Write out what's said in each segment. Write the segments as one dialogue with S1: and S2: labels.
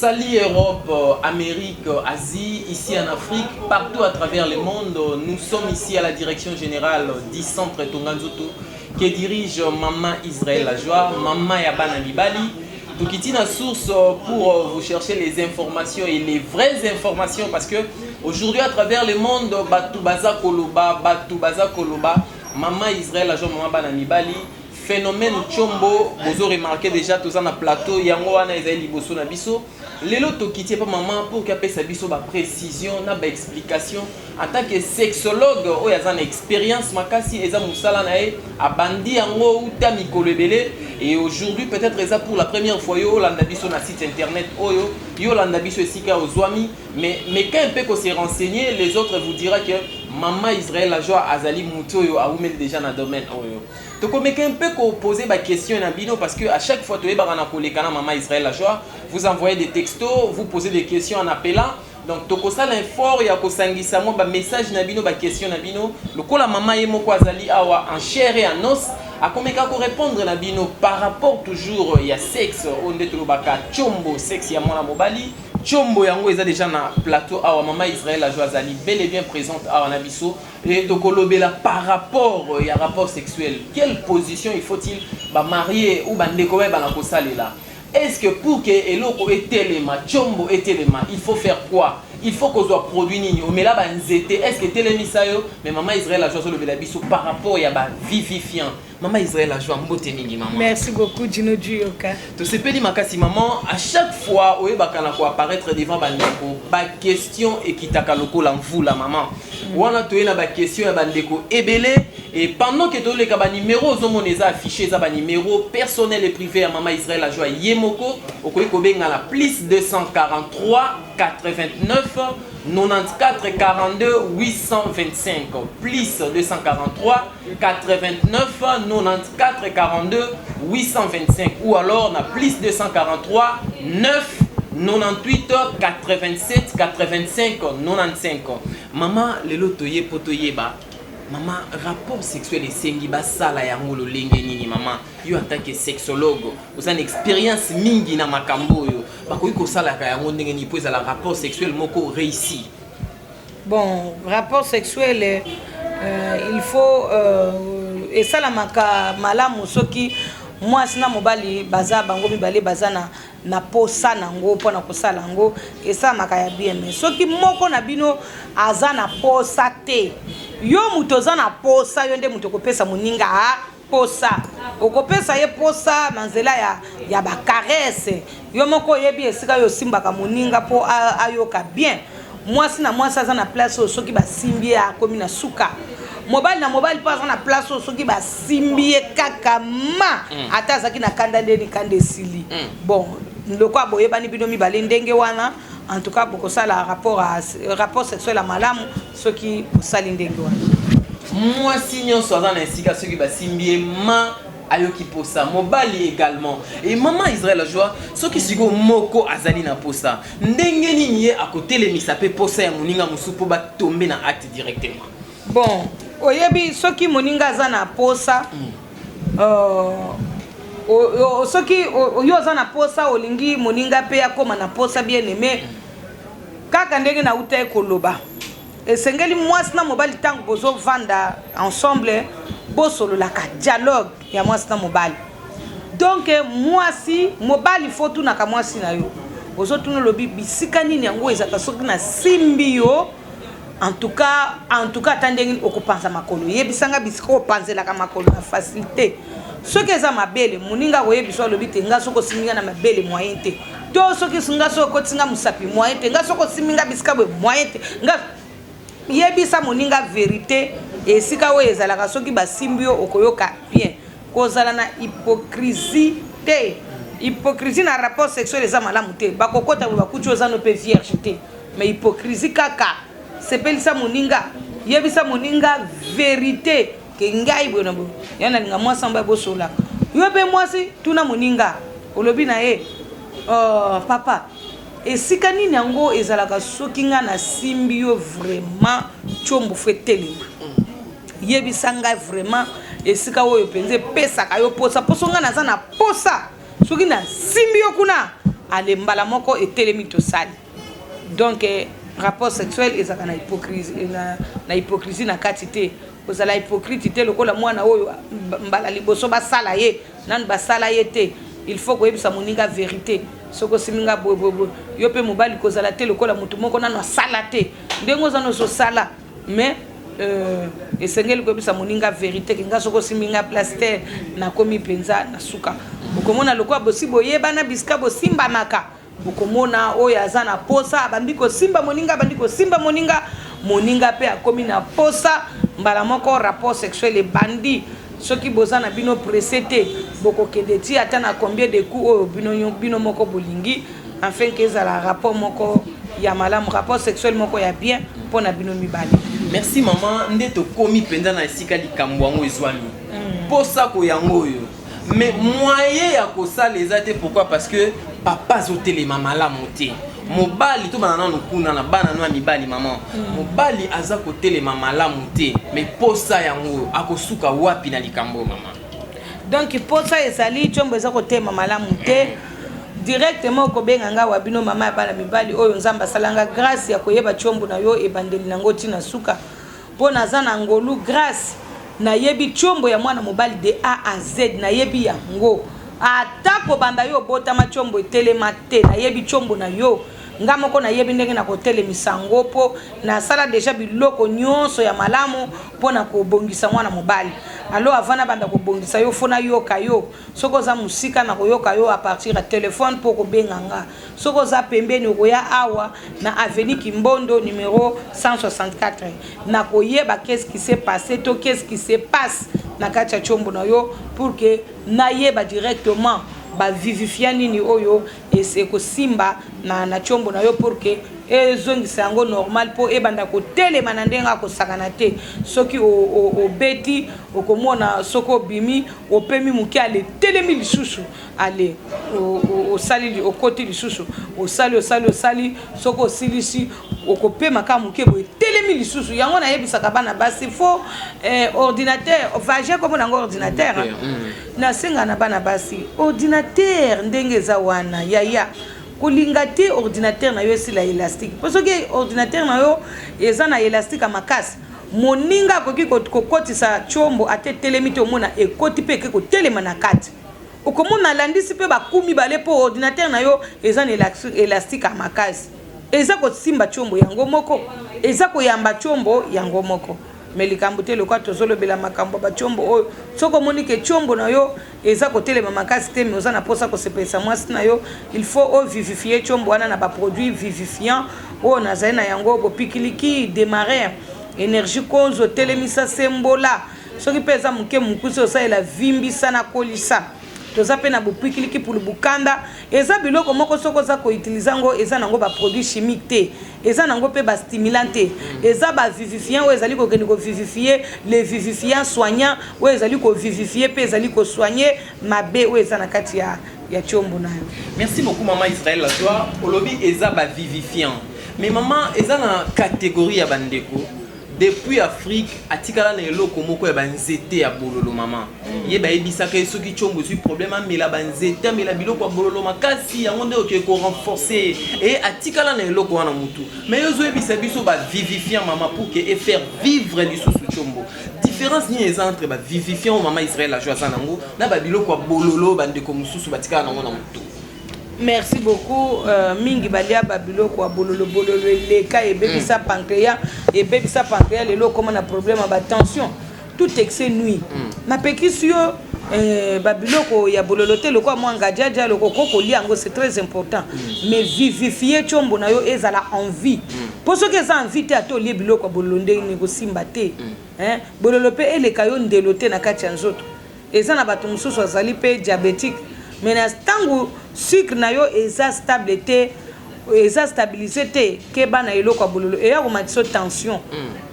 S1: Salut Europe, Amérique, Asie, ici en Afrique, partout à travers le monde. Nous sommes ici à la direction générale du centre Tonganzoto qui dirige Maman Israël la joie, Maman Yabana Mibali. Donc il y a une source pour vous chercher les informations et les vraies informations parce que aujourd'hui à travers le monde, Batoubaza Koloba, Maman Israël la joie, Maman Yabana Mibali. Phénomène Chombo, vous aurez remarqué déjà tout ça dans le plateau, yango wana ezali liboso na biso. Lelo tokiti pa maman pour qu'ape sa biso ba précision na ba explication en tant que sexologue o yaza na expérience makasi eza musala na e abandi yango uta mikolo ebele et aujourd'hui peut-être eza pour la première fois yo landa biso na site internet oyo yo landa biso esika ozwami mais quand un peu qu'on s'est renseigné les autres vous dira que Maman Israël la joie azali mutoyo a oumel déjà na domaine oyo. Donc on un peu qu'on poser des questions en bino parce que à chaque fois que vous avez Maman Israël la joie, vous envoyez des textos, vous posez des questions en appelant. Donc toko ça l'info ya ko sangisa mo ba message na bino ba question na bino. Lokola maman yemo ko azali awa en chair et en os. A komeka ko répondre na bino par rapport toujours il y a sexe on dit baka chombo sexe ya mwana mobali. Chombo yango eza déjà na plateau awa Maman Israël la joie azali bel et bien présente awa na biso et tokolobela par rapport il y a rapport sexuel quelle position il faut-il ba marier ou ba ndeko ba na ko salela. Est-ce que pour que eloko etelema chombo etelema il faut faire quoi? Il faut qu'on soit produit nini mais là est-ce que telemisa yo mais Maman Israël la joie sur le biso par rapport ya ba vivifiant. Maman Israël la joie mbote nini maman.
S2: Merci beaucoup Dino Djuyoka.
S1: To se peli makasi maman à chaque fois oye bakana ko apparaître devant bandeko ba question ekitaka lokola mvula maman. Wana to na ba question ya bandeko ebele et pendant que to le ka ba numéro zomoneza affiché za ba numéro personnel et privé à Maman Israël la joie yemoko okoyi ko benga la plus 243 89 94 42 825 plus 243 89 94 42 825 ou alors na plus 243 9 98 87 85 95. Maman lelo toye potoye ba maman rapport sexuel et sengi ba sala yango lo lenge nini maman yo en tant que sexologue vous avez une expérience mingi na makambo yo bakoyi ko sala ka yango ndenge ni poza la rapport sexuel moko réussi.
S2: Bon rapport sexuel il faut et ça la maka malamu soki moi sina mobali baza bango mibale bazana na posa nango pona kosala ngo et ça makaya bien mais soki moko na bino azana posa te yo mutoza na posa yo nde muto kopesa muninga posa okopesa ye posa manzela ya ba caresse yo moko yebi esika yo simbaka muninga po ayoka bien moi sina moi ça na place soki ba simbi akomi na suka mobile na mobile pas na place soki ba simbi kaka ma ata zaki na kanda ndeni kande sili bon ndoko aboyebani bino mibale ndenge wana en tout cas beaucoup ça la rapport sexuel à malamu ceux qui sali ndenge wana
S1: moi sinon soit dans esika ceux qui ba simbi ma ayoki posa mobali également et Maman Israël la joie ceux qui sigo moko azali na posa ndenge nini ye akotelemisa pe posa ya muninga musupo ba tomber na acte directement.
S2: Bon oyebi soki moninga za na posa soki yo za na posa olingi moninga pe akoma na posa bien aimé kaka ndenge na uta ekoloba esengeli mwasi na mobali tango bozo vanda ensemble bosolo la ka dialogue ya mwasi na mobali donc mwasi mobali faut tuna ka mwasi na yo bozo tuna lobi bisika nini yango ezaka soki na simbi yo en tout cas tandenge okopanza makolo yebisanga bisiko opanzela ka makolo na facilité soki eza mabele muninga koyebiswa lobi te nga soko siminga na mabele moyen te to soki singa soko tinga musapi moyen te nga soko siminga bisika bwe moyen te nga yebisa muninga vérité et sika we ezalaka soki basimbi yo okoyoka bien kozala na hypocrisie te hypocrisie na rapport sexuel eza malamu te bakokota bakuti ozano pe vierge te mais hypocrisie kaka sepelisa muninga yebisa muninga vérité ke ngai bona bo yana ninga mwasi amba bosola yo be mwasi tuna muninga olobi na ye papa esika nini yango ezalaka soki nga na simbi yo vraiment chombo fetelema yebisa ngai vraiment esika oyo penze pesa ka yo posa poso nga naza na posa soki na simbi yo kuna ale mbala moko etelemi tosali. Donc rapport sexuel ezaka na hypocrisie na kati te. Kozala hypocrite te lokola mwana oyo mbala liboso basala ye nanu basala ye te. Il faut koyebisa moninga vérité. Soko siminga bobo yo pe mobali kozala te lokola mutu moko nanu asala te. Ndengo zano so sala mais esengeli koyebisa moninga vérité ke nga soko siminga plaster na komi penza na suka. Bokomona lokola bosibo yebana biska bosimba maka. Bokomona oyo aza na posa bandiko simba moninga bandiko simba moninga pe akomi na posa mbala moko rapport sexuel et bandi. Soki boza na bino presete boko kedeti ata na combien de coups oyo bino moko bolingi afin que ezala rapport moko ya malamu rapport sexuel moko ya bien pona bino mibali.
S1: Merci maman ndeto komi penza na esika likambo yango ezwami posa ko yango oyo mais moyen ya kosala ezate pourquoi parce que papa zotelema malamu te mobali to banana nokuna na bana no mibali maman mobali aza kotelema malamu te mais posa yango akosuka wapi na likambo maman.
S2: Donc posa ezali chombo eza kotema malamu te directement kobenga nga wabino mama ya bana mibali oyo nzamba salanga grâce ya koyeba chombo na yo ebandeli nango tina suka pona za na ngolu grâce na yebi chombo ya mwana mobali de A à Z na yebi yango atako banda yo botama chombo etelema te na yebi chombo na yo nga moko na yebi ndenge na kotelemisa ngo po na sala déjà biloko nyonso ya malamu pona kobongisa mwana mobali alo avana banda kobongisa yo fona yoka yo soko za musika na koyoka yo a partir ya téléphone pour kobenga nga soko za pembeni okoya awa na avenue Kimbondo numéro 164 na koyeba qu'est-ce qui s'est passé to qu'est-ce qui se passe na kati ya chombo na yo pour que na yeba directement ba vivifia nini oyo eseko simba na chombo na yo pour que ezongisa yango normal po ebanda ko telema na ndenga ko sakana te soki o beti okomona soko bimi opemi muki ale telemi lisusu ale o sali o koti lisusu o sali soko silisi okopema ka muki bo telemi lisusu yango na yebisaka bana basi fo ordinateur vagin comme na ordinateur na senga na bana basi ordinateur ndenge za wana yaya kolinga te ordinateur na yo esila élastique parce que ordinateur na yo eza na élastique makasi moninga koki kokotisa chombo ate telemi te omona ekoti pe ke kotelema na kati okomona landisi pe bakumi bale po ordinateur na yo eza na élastique makasi eza kosimba chombo yango moko eza koyamba chombo yango moko mais likambo te lokwa tozolobela makambo ba chombo oyo soko monike chombo na yo eza kotelema makasi te mais oza na posa kosepesa mwasi na yo il faut o vivifier chombo wana na ba produit vivifiant o na zaina yango bopikiliki démarrer énergie konzo telemisa sembola soki pesa muke mukuso sa ela vimbisa na kolisa toza pe na bopikiliki pour le bukanda eza biloko moko soko za ko utiliser ngo eza nango ba produit chimique te eza nango pe ba stimulant te eza ba vivifiant o ezali ko keni ko vivifier les vivifiants soignants o ezali ko vivifier pe ezali ko soigner mabe o eza na kati ya chombo nayo.
S1: Merci beaucoup maman Israël la joie olobi eza ba vivifiant mais maman eza na catégorie ya bandeko depuis Afrique atikala na eloko moko ya banzete ya bololo maman yeba ebisaka soki chombo su problème mais la banzete mais la biloko ya bololo makasi yango nde oke ko renforcer et atikala na eloko wana mutu mais yozo ebisa biso ba vivifiant maman pour que et faire vivre du sous chombo différence ni eza entre ba vivifiant maman Israël la joie sanango na ba biloko ya bololo bandeko mususu batikala nango na mutu.
S2: Merci beaucoup. Mingi balia babilo kwa bololo leka et bebisa pancréas et bebisa pancréas les lots comme on a problème à tension tout excès nuit. Ma pékisio babilo ko ya bololo te le quoi moi ngajaja le koko liango c'est très important. Mais vivifier chombo na yo ezala envie. Pour ceux qui ont envie à to li bilo kwa bololo ndenge ko simba te. Hein bololo pe ele kayo ndelote na kati ya nzoto. Eza na bato mususu azali pe diabétique. Mais tango sucre na yo eza stabilité eza stabilisé te ke bana eloko bololo e ya komatiso tension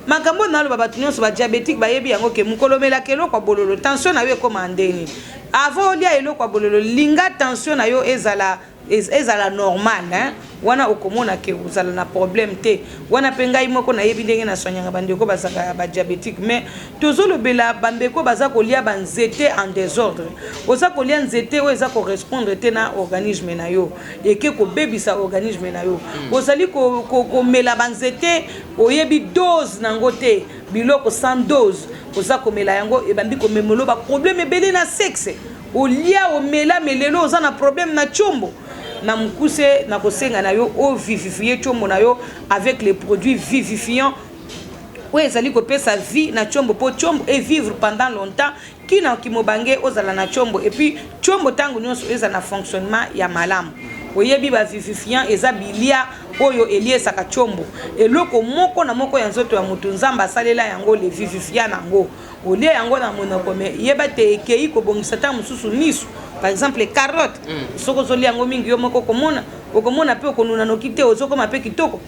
S2: makambo na lo baba tunyo ba diabétique ba yebi yango ke mukolomela ke eloko bololo tension na yo ekoma ndeni avant lia eloko bololo linga tension na yo ezala ezala normal hein wana okomona ke ozala na problème te wana pe ngai moko nayebi ndenge na soignanga bandeko bazaka ba diabétique mais tozolobela bambeko baza kolia banzete en désordre oza kolia nzete oyo eza correspondre te na organisme na yo eke kobebisa organisme na yo ozali komela banzete oyebi dose nango te biloko sans dose oza komela yango ebandi komemelo ba problème ebele na sexe olia omela melelo oza na problème na chombo na mukuse na kosenga na yo o vivifier chombo na yo avec les produits vivifiants ou ezali kopesa vie na chombo po chombo et vivre pendant longtemps kina kimobange ozala na chombo et puis chombo tango nyonso eza na fonctionnement ya malamu oyebi ba vivifiant eza bilia oyo eliesaka chombo eloko moko na moko ya nzoto ya mutu nzamba asalela yango le vivifiant nango olie yango na monoko me yeba te ekei kobongisa ta mususu misu par exemple les carottes soko zoli yango mingi yo moko okomona pe okonuna nokite ozokoma pe kitoko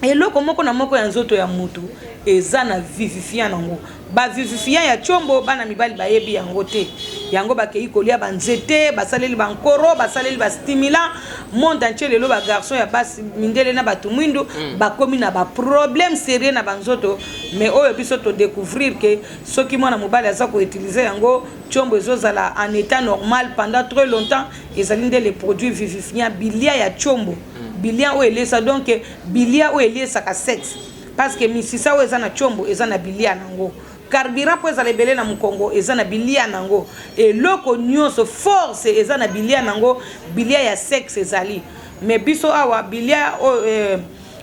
S2: eloko moko na moko ya nzoto ya mutu eza na vivifiant nango ba vivifiant ya chombo bana mibali bayebi yango te yango bakei kolia banzete basaleli bankoro basaleli ba stimulant monde entier lelo ba garçon ya basi mindele na batu mwindu bakomi na ba problème sérieux na banzoto mais oyo biso to découvrir que soki mwana mobali aza ko utiliser yango chombo ezozala en état normal pendant très longtemps ezali nde les produits vivifiants bilia ya chombo bilia o elesa donc bilia o elesa ka sexe parce que misisa o ezana chombo ezana bilia nango carburant po ezala ebele na mukongo ezana bilia nango eloko nyonso force ezana bilia nango bilia ya sexe ezali mais biso awa bilia o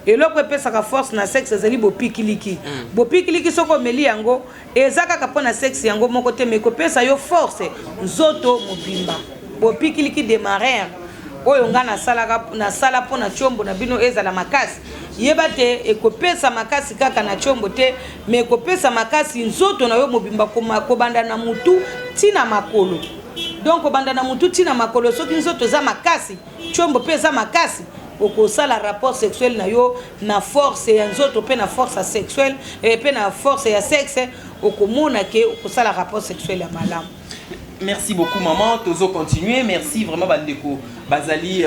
S2: eloko epesaka force na sexe ezali bopikiliki soko meli yango ezaka kapona sexe yango moko te mais kopesa yo force nzoto mobimba bopikiliki démarrer oyo nga na sala pona chombo na bino ezala makasi yeba te ekopesa makasi kaka na chombo te mais ekopesa makasi nzoto na yo mobimba kobanda na mutu tina makolo donc kobanda na mutu tina makolo soki nzoto za makasi chombo pesa makasi okosala rapport sexuel na yo na force ya nzoto pe na force sexuelle pe na force ya sexe okomona ke okosala rapport sexuel ya malamu.
S1: Merci beaucoup maman, Tozo continuer, merci vraiment Bandeko. Bazali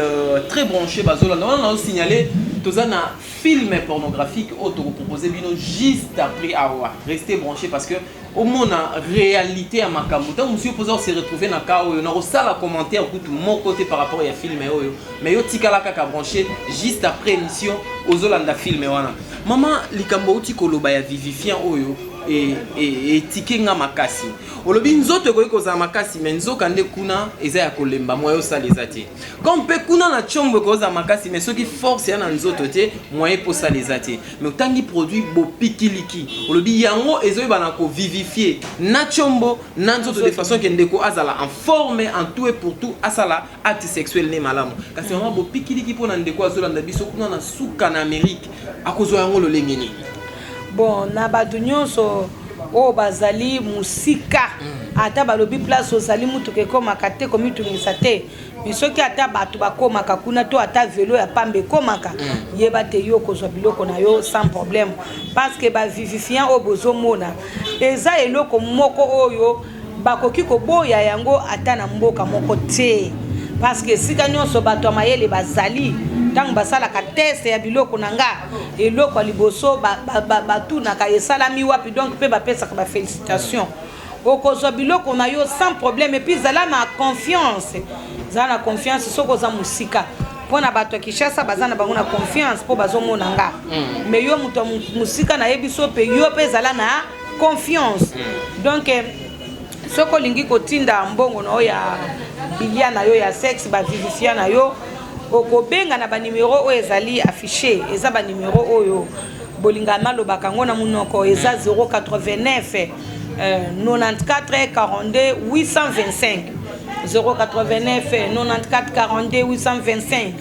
S1: très branché Bazola. On a signalé Toza na film pornographique auto proposé bino juste après Awa. Restez branché parce que au moins la réalité à Makamuta, monsieur Pozo se retrouver na ka on a reçu la commentaire tout mon côté par rapport à film mais yo tikala kaka branché juste après émission Ozolanda film wana. Maman likambo uti koloba ya vivifiant oyo et tikenga makasi olobi nzoto ko za makasi mais nzoka nde kuna eza ya kolemba moyo saleza te comme pe kuna na chombo ko za makasi mais soki force ya na nzoto te moyo po saleza te mais utangi produit bopikiliki olobi yango ezo bana ko vivifier na chombo na nzoto de façon que ndeko azala en forme en tout et pour tout asala acte sexuel ne malamu kasi vraiment bopikiliki pona ndeko azolanda biso kuna na suka na Amérique akozo yango lo lengeni.
S2: Bon na batu nyonso o bazali musika ata balobi place ozali mutu ke komaka te komitungisa te misoki ata batu bakomaka kuna to ata velo ya pambe komaka yeba te yo kozwa biloko na yo sans problème parce que ba vivifiant o bozomona eza eloko moko oyo bakoki koboya yango ata na mboka moko te parce que sika nyonso bato amayele bazali tant basala ka test ya biloko nanga eloko aliboso batuna ka esalami wapi donc pe bapesa ka ba félicitations okozwa biloko na yo sans problème et puis zala na confiance soko za musika pona bato kishasa bazana bango na confiance po bazomona nga mais yo muto musika na yebiso pe yo pe zala na confiance donc soko lingi kotinda mbongo na ya bilia na yo ya sexe ba vivifiant na yo okobenga na ba numéro o ezali affiché eza ba numéro oyo bolinga malobaka ngo na munoko eza 089 94 42 825 089 94 42 825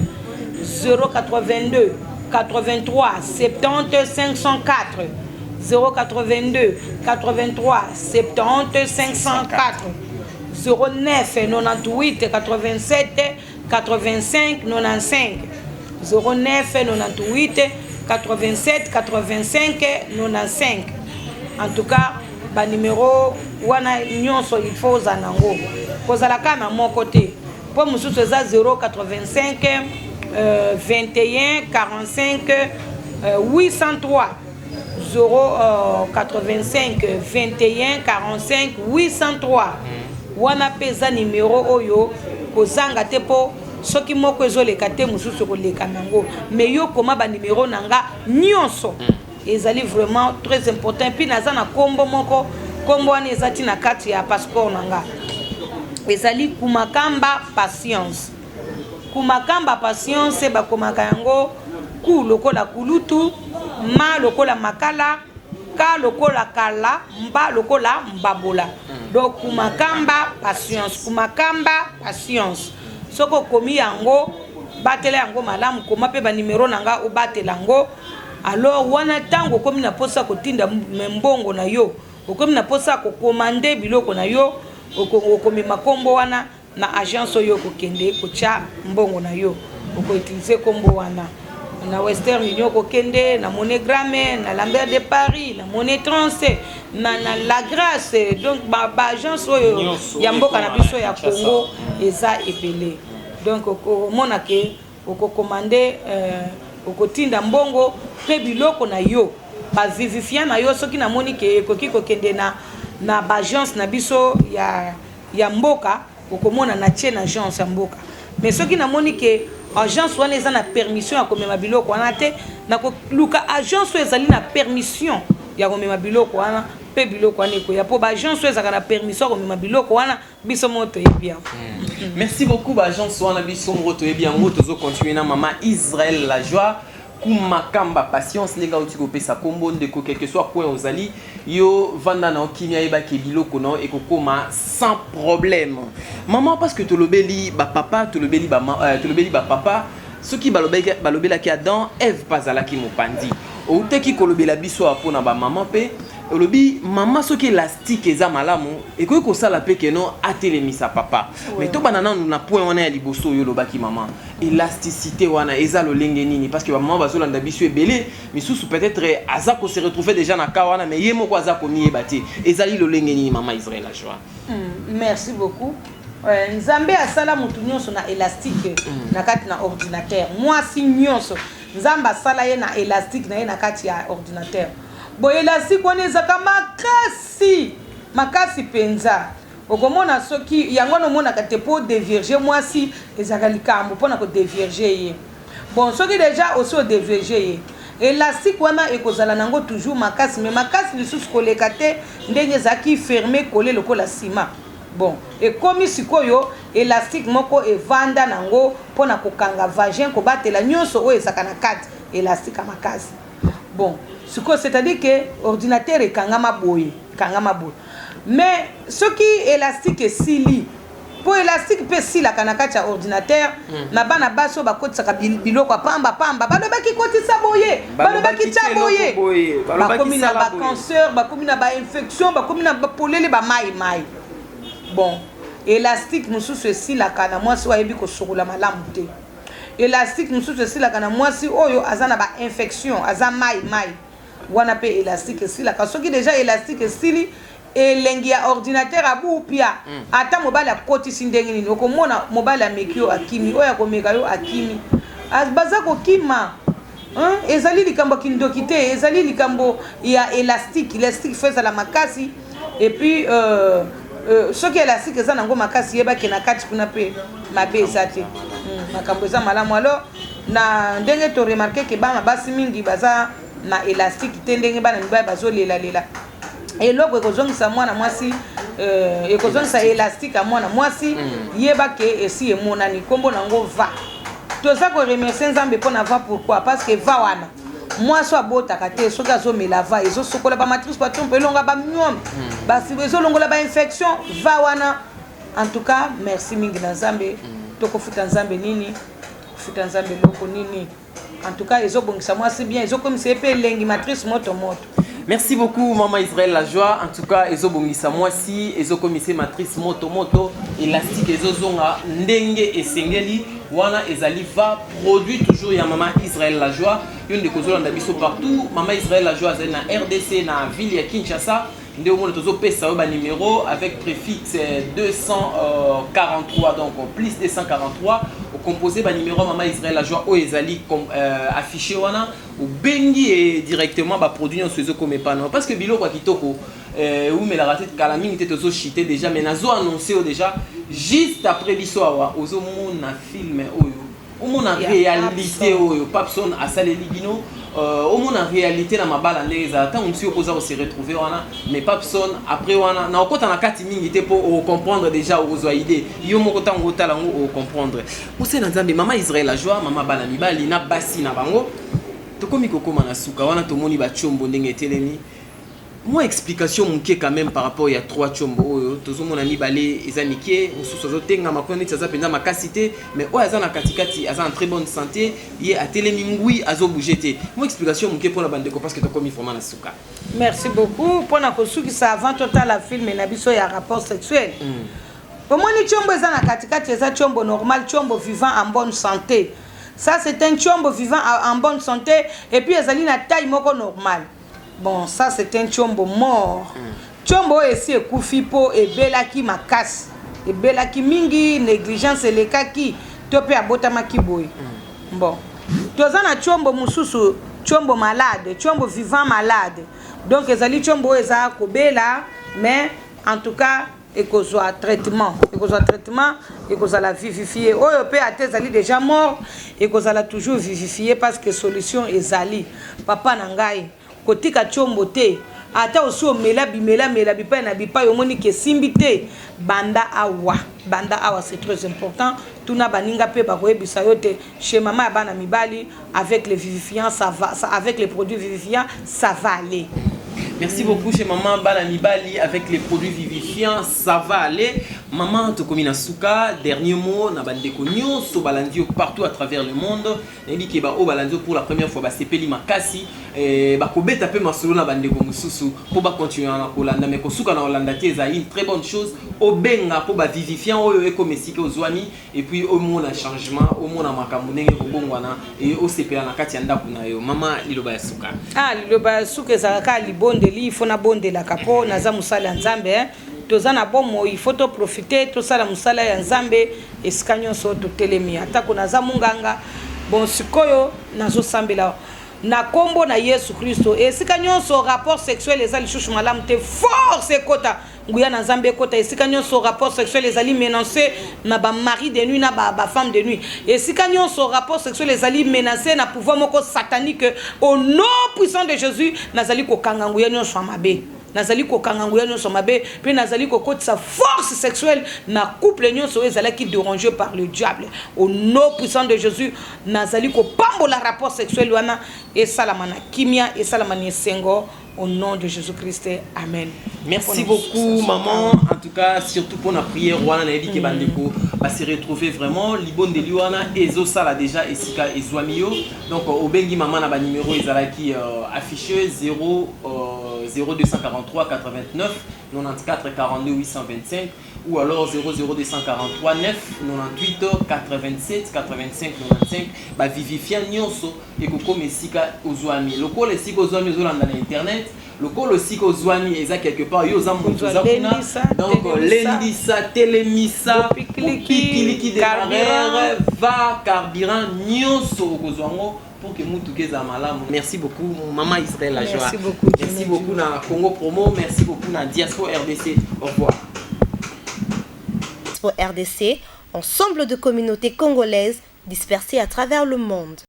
S2: 082 83 70 504 082 83 70 504 09 98 87 85 95 09 98 87 85 95. En tout cas, ba numéro wana nyonso il faut zanango kozala kana mon côté Pour Moussou, c'est 085 21 45 803. 085 21 45 803. Wana pesa numéro oyo kozanga te po soki moko ezoleka te mosusu koleka nango mais yo koma ba numéro nanga nyonso ezali vraiment très important. Puis naza na kombo moko kombo wana ezati na kati ya passeport nanga ezali Kumakamba Patience. Kumakamba Patience bakomaka yango ku lokola kulutu, ma lokola makala, ka lokola kala, mba lokola mbabola. Donc Kumakamba Patience, Kumakamba Patience. Soko komi yango batela yango malamu koma pe ba numéro nanga o batela yango. Alors wana tango komi na posa kotinda mbongo na yo, komi na posa ko commander biloko na yo, komi makombo wana na agence oyo kokende kocha mbongo na yo, ko utiliser kombo wana. Na Western Union kokende na Monogramme, na Lambert de Paris, na Monnaie Trans, na La Grâce. Donc ba agence oyo ya mboka na biso ya Congo eza epelé. Donc mona ke commander okotinda mbongo pe biloko na yo ba vivifia na yo soki na moni ke koki kokende na ba agence na biso ya mboka okomona na tie na agence ya mboka. Mais soki na moni ke agence wana eza na permission ya komema biloko wana te na luka agence ezali na permission ya komema biloko wana pe biloko wana ko ya po ba agence ezaka na permission ya komema biloko wana biso moto ebia.
S1: Merci beaucoup ba agence wana biso moto ebia moto zo continuer na mama Israël la joie Kumakamba Patience les gars utiko pesa kombo ndeko quelque soit quoi ozali yo vanda na kimia eba ke biloko no ekokoma sans problème. Maman parce que tolobeli ba papa tolobeli ba papa ce qui balobela ki Adam Ève pazala ki mopandi o teki kolobela biso apona ba maman pe olobi maman soki élastique eza malamu ekoki kosala pe ke no atelemisa papa mais to banana na point wana ya liboso yo lobaki maman élasticité wana eza lolenge nini parce que maman bazolanda biso ebele misusu peut-être aza ko se retrouver déjà na ka wana mais yemo ko aza ko miyeba te ezali lolenge nini maman Israël la joie.
S2: Merci beaucoup. Nzambe asala mutu nyonso na élastique na kati na ordinateur. Moi si nyonso Nzambe asala ye na élastique na ye na kati ya ordinateur. Bo élastique wana ezaka makasi penza. Okomona soki yango no mona kate po dévierger moi si ezaka likambo pona ko dévierger ye. Bon soki déjà aussi o dévierger ye. Élastique wana ekozala nango toujours makasi mais makasi lisusu koleka te ndenge zaki fermé collé lokola ciment. Bon et comme sikoyo élastique moko evanda nango pona kokanga vagin ko batela nyonso o ezaka na kati élastique makasi. Bon c'est-à-dire que ordinateur est kangama boye. Mais ce qui est élastique est sili. Pour élastique peut si la kanakacha ordinateur na bana baso ba kotsaka biloko pamba balobaki kotisa boye balobaki cha boye bakomi na ba cancer bakomi na ba infection bakomi na ba polele ba mai. Bon élastique mususu si la kana mwasi wa yebi ko sokola malamu te. Élastique mususu si la kana mwasi oyo azana ba infection aza mai. Wana pe élastique si la kasoki déjà élastique sili elengi ya ordinateur abu pia ata mobile akoti sindenge nini okomona mobile amekio akimi oya komeka yo akimi baza kokima ezali likambo kindoki te ezali likambo ya élastique feza la makasi et puis soki élastique eza nango makasi yebaki na kati kuna pe mabe ezate makambo eza malamu alors na ndenge to remarquer ke bana basi mingi baza na élastique te ndenge bana mibaya bazolela eloko ekozongisa mwana mwasi ekozongisa élastique a mwana mwasi yeba ke esi emonani kombo nango va toza ko remercier Nzambe pona va pourquoi parce que va wana mwasi abotaka te soki azomela va ezosokola ba matrice batompe elonga ba myom basi ezolongola ba infection va wana en tout cas merci mingi na Nzambe tokofuta Nzambe nini futa Nzambe loko nini en tout cas ezobongisa mwasi bien ezokomisa epe lengi matrice moto.
S1: Merci beaucoup maman Israël la joie en tout cas ezobongisa mwasi ezokomisa matrice moto élastique ezozonga ndenge esengeli wana ezali va produit toujours ya maman Israël la joie yonde kozolanda biso partout maman Israël la joie azali na RDC na ville ya Kinshasa nde omona tozopesa yo numéro avec préfixe 243 donc plus 243 composé numéro Maman Israël la joie ezali affiché wana obengi et directement produit nyonso ezokoma epano parce que biloko ya kitoko oumelaka te kala mingi te tozochite déjà mais nazo annoncé déjà juste après biso awa ozomona film oyo omona réalité oyo Papson asaleli bino omona réalité na mabala ndenge ezala ntango mosusu okoza kose retrouver wana mais Papson après wana na okota na kati mingi te mpo comprendre déjà okozwa idée yo moko ntango otala yango ocomprendre mose na nzambe Mama Israël la joie mama bana mibali na basi na bango tokomi kokóma na suka wana tomoni bachombo ndenge etelemi moi explication moke quand même par rapport ya 3 chombo oyo tozomona mibale eza mike mosusu azotenga makona neti aza mpenza makasi te mais oyo aza na katikati aza en très bonne santé ye atelemi ngwi azobouge te moi explication moke mpona bandeko parce que tokomi vraiment na suka.
S2: Merci beaucoup mpona kosukisa avant totala film na biso ya rapport sexuel omoni chombo eza na katikati eza chombo normal chombo vivant en bonne santé. Ça c'est un chombo vivant en bonne santé et puis ezali na taille moko normal. Bon, ça c'est un chombo mort. Chombo esi ekufi po ebelaki makasi. Ebelaki mingi négligence elekaki to pe abotamaki boy. Bon. Toza na chombo mususu, chombo malade, chombo vivant malade. Donc ezali chombo eza kobela mais en tout cas ekozwa traitement. Ekozwa traitement, ekozala vivifier. Oyo pe atezali déjà mort, ekozala toujours vivifier parce que solution ezali. Papa na ngai kotika chombo te ata osi omela bimela bipai na bipai omoni ke simbi te banda awa c'est très important tuna baninga pe bakoyebisa yo te chez mama ya bana mibali avec les vivifiants ça va avec les produits vivifiants ça va aller.
S1: Merci beaucoup chez Maman Bana Mibali avec les produits vivifiants, ça va aller. Maman Tokomi Nasuka, dernier mot, na bandeko nyonso balandio partout à travers le monde. Neli ke ba o balandio pour la première fois ba sepeli makasi ba kobeta pe masolo na bandeko mususu pour ba continuer na kolanda mais kosuka na Holanda te za une très bonne chose. Obenga pour ba vivifiant oyo ekomesike ozwami et puis au mona changement, au mona makambo ndenge kobongwana et o sepela na kati ya ndako na yo. Mama liloba ya suka.
S2: Ah liloba ya suka ezaka libonde il faut na bonde la kapo naza musala nzambe toza na bomo il faut to profiter to sala musala ya nzambe eskanyo so to telemi atako naza munganga bon sikoyo nazo sambela na kombo na Yesu Kristo esika nyonso rapport sexuel ezali shushu malamu te force kota nguya na nzambe kota esika nyonso rapport sexuel ezali menacé na ba mari de nuit na ba femme de nuit esika nyonso rapport sexuel ezali menacé na pouvoir moko satanique au nom puissant de Jésus nazali ko kanga nguya nyonso mabe nazali ko kanga nguya nyonso mabe puis nazali ko kotisa force sexuelle na couple nyonso ezala qui dérangé par le diable au nom puissant de Jésus nazali ko pambola rapport sexuel wana et salamana kimia et salamani sengo au nom de Jésus-Christ. Amen.
S1: Merci beaucoup, maman. En tout cas, surtout pour la prière, on a dit que bandeko va se retrouver vraiment. Libon de Liwana, Ezo Sala déjà, Esika et Zouamio. Donc, au Bengi maman, na numéro qui affiché 0243 89 94 42 825 ou alors 00243 9 98 87 85 95. Ba vivifiant nyonso et koko mesika ozwami. Loko le sika ozwami ozolanda na internet. Loko le sika ozwami eza quelque part yo zambu tozakuna. Donc lendisa telemisa pikiliki démarrer va carburant nyonso okozwango pour que mutu keza malamu. Merci beaucoup Maman Israël la joie. Merci beaucoup na Congo Promo, merci beaucoup na Diaspora RDC. Au revoir.
S3: Pour RDC, ensemble de communautés congolaises dispersées à travers le monde.